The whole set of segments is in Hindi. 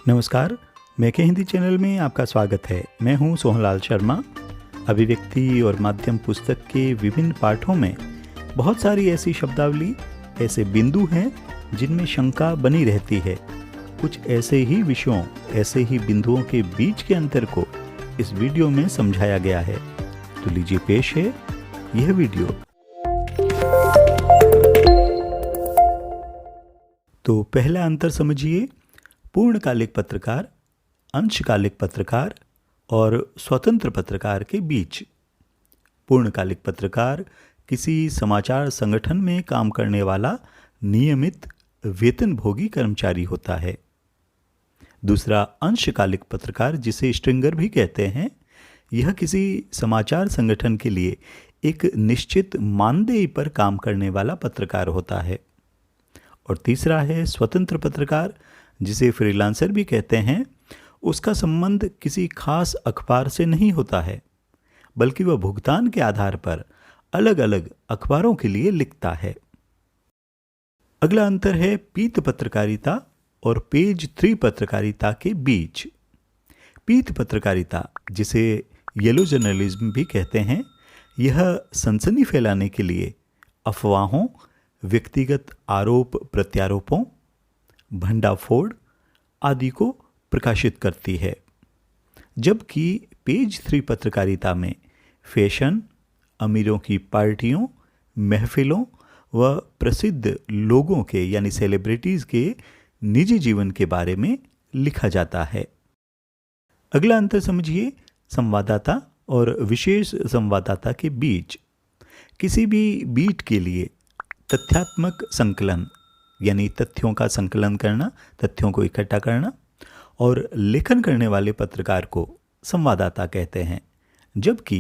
नमस्कार, मेके हिंदी चैनल में आपका स्वागत है। मैं हूं सोहनलाल शर्मा। अभिव्यक्ति और माध्यम पुस्तक के विभिन्न पाठों में बहुत सारी ऐसी शब्दावली, ऐसे बिंदु हैं जिनमें शंका बनी रहती है। कुछ ऐसे ही विषयों, ऐसे ही बिंदुओं के बीच के अंतर को इस वीडियो में समझाया गया है। तो लीजिए पेश है यह वीडियो। तो पहला अंतर समझिए, पूर्णकालिक पत्रकार, अंशकालिक पत्रकार और स्वतंत्र पत्रकार के बीच। पूर्णकालिक पत्रकार किसी समाचार संगठन में काम करने वाला नियमित वेतनभोगी कर्मचारी होता है। दूसरा, अंशकालिक पत्रकार, जिसे स्ट्रिंगर भी कहते हैं, यह किसी समाचार संगठन के लिए एक निश्चित मानदेय पर काम करने वाला पत्रकार होता है। और तीसरा है स्वतंत्र पत्रकार, जिसे फ्रीलांसर भी कहते हैं। उसका संबंध किसी खास अखबार से नहीं होता है, बल्कि वह भुगतान के आधार पर अलग अलग अखबारों के लिए लिखता है। अगला अंतर है पीत पत्रकारिता और पेज 3 पत्रकारिता के बीच। पीत पत्रकारिता, जिसे येलो जर्नलिज्म भी कहते हैं, यह सनसनी फैलाने के लिए अफवाहों, व्यक्तिगत आरोप प्रत्यारोपों, भंडाफोड़ आदि को प्रकाशित करती है। जबकि पेज 3 पत्रकारिता में फैशन, अमीरों की पार्टियों, महफिलों व प्रसिद्ध लोगों के यानी सेलिब्रिटीज़ के निजी जीवन के बारे में लिखा जाता है। अगला अंतर समझिए, संवाददाता और विशेष संवाददाता के बीच। किसी भी बीट के लिए तथ्यात्मक संकलन यानी तथ्यों का संकलन करना, तथ्यों को इकट्ठा करना, और लेखन करने वाले पत्रकार को संवाददाता कहते हैं। जबकि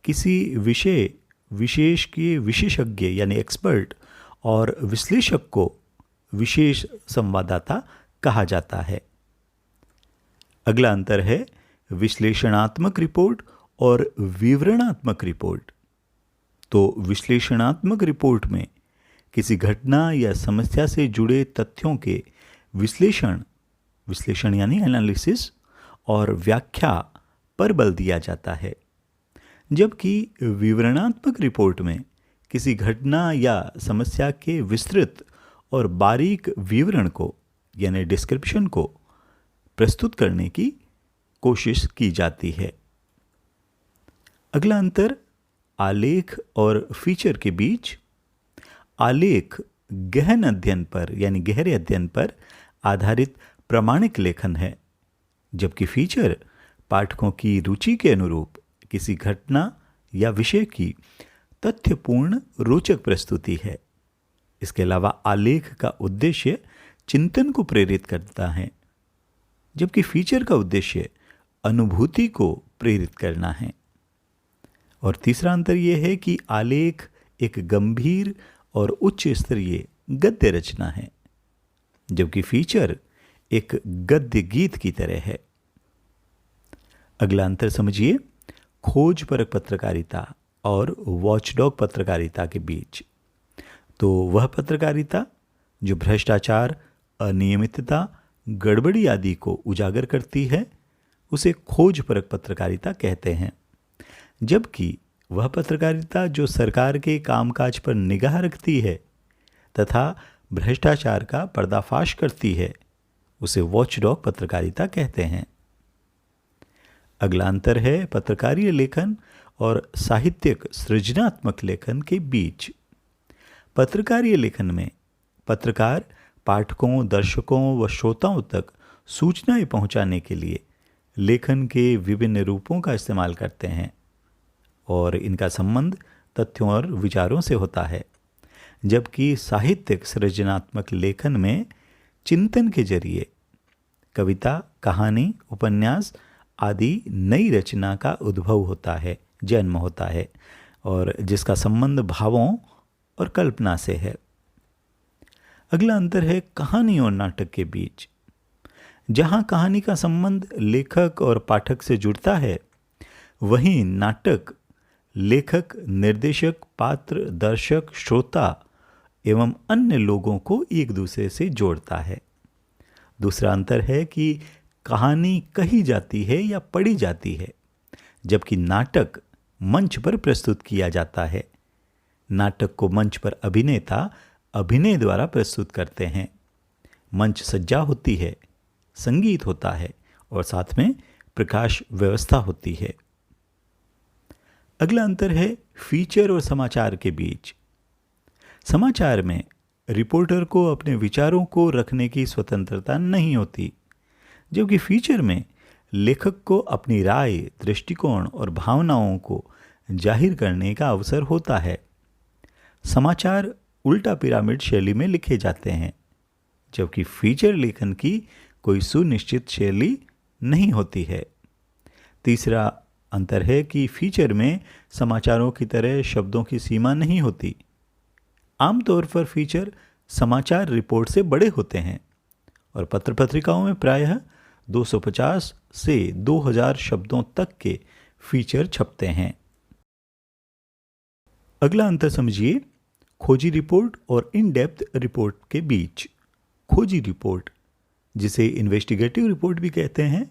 किसी विषय विशेष के विशेषज्ञ यानी एक्सपर्ट और विश्लेषक को विशेष संवाददाता कहा जाता है। अगला अंतर है विश्लेषणात्मक रिपोर्ट और विवरणात्मक रिपोर्ट। तो विश्लेषणात्मक रिपोर्ट में किसी घटना या समस्या से जुड़े तथ्यों के विश्लेषण यानी एनालिसिस और व्याख्या पर बल दिया जाता है। जबकि विवरणात्मक रिपोर्ट में किसी घटना या समस्या के विस्तृत और बारीक विवरण को यानी डिस्क्रिप्शन को प्रस्तुत करने की कोशिश की जाती है। अगला अंतर आलेख और फीचर के बीच। आलेख गहन अध्ययन पर यानी गहरे अध्ययन पर आधारित प्रामाणिक लेखन है, जबकि फीचर पाठकों की रुचि के अनुरूप किसी घटना या विषय की तथ्यपूर्ण रोचक प्रस्तुति है। इसके अलावा आलेख का उद्देश्य चिंतन को प्रेरित करता है, जबकि फीचर का उद्देश्य अनुभूति को प्रेरित करना है। और तीसरा अंतर यह है कि आलेख एक गंभीर और उच्च स्तरीय गद्य रचना है, जबकि फीचर एक गद्य गीत की तरह है। अगला अंतर समझिए, खोजपरक पत्रकारिता और वॉचडॉग पत्रकारिता के बीच। तो वह पत्रकारिता जो भ्रष्टाचार, अनियमितता, गड़बड़ी आदि को उजागर करती है, उसे खोजपरक पत्रकारिता कहते हैं। जबकि वह पत्रकारिता जो सरकार के कामकाज पर निगाह रखती है तथा भ्रष्टाचार का पर्दाफाश करती है, उसे वॉचडॉग पत्रकारिता कहते हैं। अगला अंतर है पत्रकारीय लेखन और साहित्यिक सृजनात्मक लेखन के बीच। पत्रकारीय लेखन में पत्रकार पाठकों, दर्शकों व श्रोताओं तक सूचनाएं पहुंचाने के लिए लेखन के विभिन्न रूपों का इस्तेमाल करते हैं, और इनका संबंध तथ्यों और विचारों से होता है। जबकि साहित्यिक सृजनात्मक लेखन में चिंतन के जरिए कविता, कहानी, उपन्यास आदि नई रचना का उद्भव होता है, जन्म होता है, और जिसका संबंध भावों और कल्पना से है। अगला अंतर है कहानी और नाटक के बीच। जहाँ कहानी का संबंध लेखक और पाठक से जुड़ता है, वहीं नाटक लेखक, निर्देशक, पात्र, दर्शक, श्रोता एवं अन्य लोगों को एक दूसरे से जोड़ता है। दूसरा अंतर है कि कहानी कही जाती है या पढ़ी जाती है, जबकि नाटक मंच पर प्रस्तुत किया जाता है। नाटक को मंच पर अभिनेता अभिनय द्वारा प्रस्तुत करते हैं। मंच सज्जा होती है, संगीत होता है और साथ में प्रकाश व्यवस्था होती है। अगला अंतर है फीचर और समाचार के बीच। समाचार में रिपोर्टर को अपने विचारों को रखने की स्वतंत्रता नहीं होती, जबकि फीचर में लेखक को अपनी राय, दृष्टिकोण और भावनाओं को जाहिर करने का अवसर होता है। समाचार उल्टा पिरामिड शैली में लिखे जाते हैं, जबकि फीचर लेखन की कोई सुनिश्चित शैली नहीं होती है। तीसरा अंतर है कि फीचर में समाचारों की तरह शब्दों की सीमा नहीं होती। आमतौर पर फीचर समाचार रिपोर्ट से बड़े होते हैं और पत्र पत्रिकाओं में प्रायः 250 से 2000 शब्दों तक के फीचर छपते हैं। अगला अंतर समझिए खोजी रिपोर्ट और इन डेप्थ रिपोर्ट के बीच। खोजी रिपोर्ट, जिसे इन्वेस्टिगेटिव रिपोर्ट भी कहते हैं,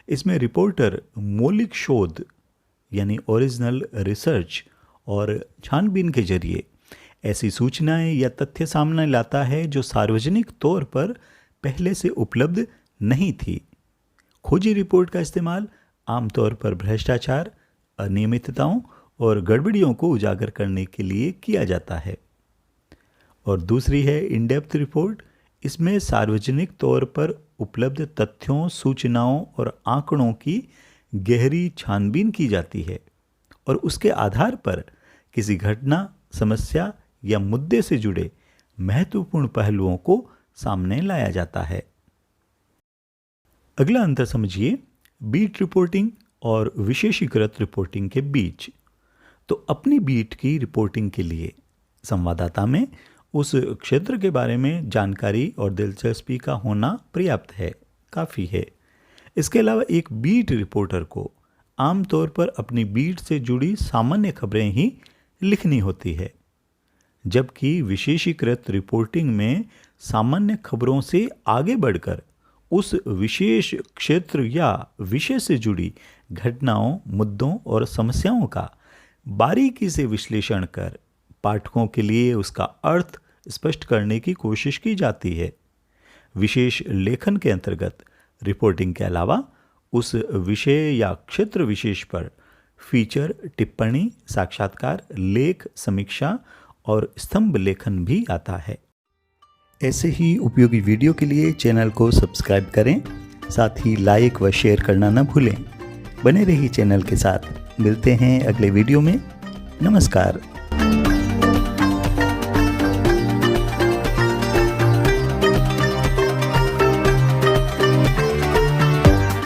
इसमें रिपोर्टर मौलिक शोध यानी ओरिजिनल रिसर्च और छानबीन के जरिए ऐसी सूचनाएं या तथ्य सामने लाता है जो सार्वजनिक तौर पर पहले से उपलब्ध नहीं थी। खोजी रिपोर्ट का इस्तेमाल आमतौर पर भ्रष्टाचार, अनियमितताओं और गड़बड़ियों को उजागर करने के लिए किया जाता है। और दूसरी है इन डेप्थ रिपोर्ट। इसमें सार्वजनिक तौर पर उपलब्ध तथ्यों, सूचनाओं और आंकड़ों की गहरी छानबीन की जाती है और उसके आधार पर किसी घटना, समस्या या मुद्दे से जुड़े महत्वपूर्ण पहलुओं को सामने लाया जाता है। अगला अंतर समझिए बीट रिपोर्टिंग और विशेषीकृत रिपोर्टिंग के बीच। तो अपनी बीट की रिपोर्टिंग के लिए संवाददाता में उस क्षेत्र के बारे में जानकारी और दिलचस्पी का होना पर्याप्त है, काफ़ी है। इसके अलावा एक बीट रिपोर्टर को आमतौर पर अपनी बीट से जुड़ी सामान्य खबरें ही लिखनी होती है, जबकि विशेषीकृत रिपोर्टिंग में सामान्य खबरों से आगे बढ़कर उस विशेष क्षेत्र या विषय से जुड़ी घटनाओं, मुद्दों और समस्याओं का बारीकी से विश्लेषण कर पाठकों के लिए उसका अर्थ स्पष्ट करने की कोशिश की जाती है। विशेष लेखन के अंतर्गत रिपोर्टिंग के अलावा उस विषय या क्षेत्र विशेष पर फीचर, टिप्पणी, साक्षात्कार, लेख, समीक्षा और स्तंभ लेखन भी आता है। ऐसे ही उपयोगी वीडियो के लिए चैनल को सब्सक्राइब करें, साथ ही लाइक व शेयर करना न भूलें। बने रहिए चैनल के साथ। मिलते हैं अगले वीडियो में। नमस्कार।